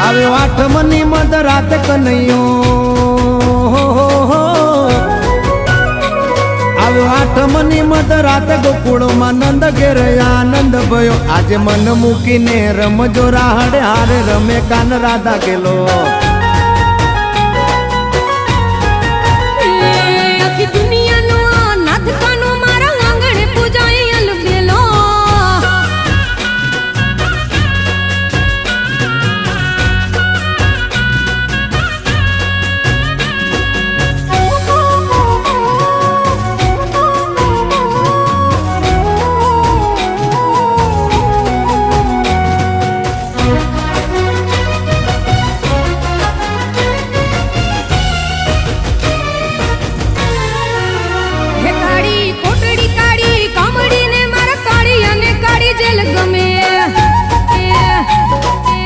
આવ્યો આઠમની મધ રાત કનૈયો, આવ્યો આઠમની મધ રાત ગોકુળમાં નંદ ઘેર આનંદ ભયો. આજે મન મૂકીને રમજો રાહડે હારે રમે કાન રાધા કેલો.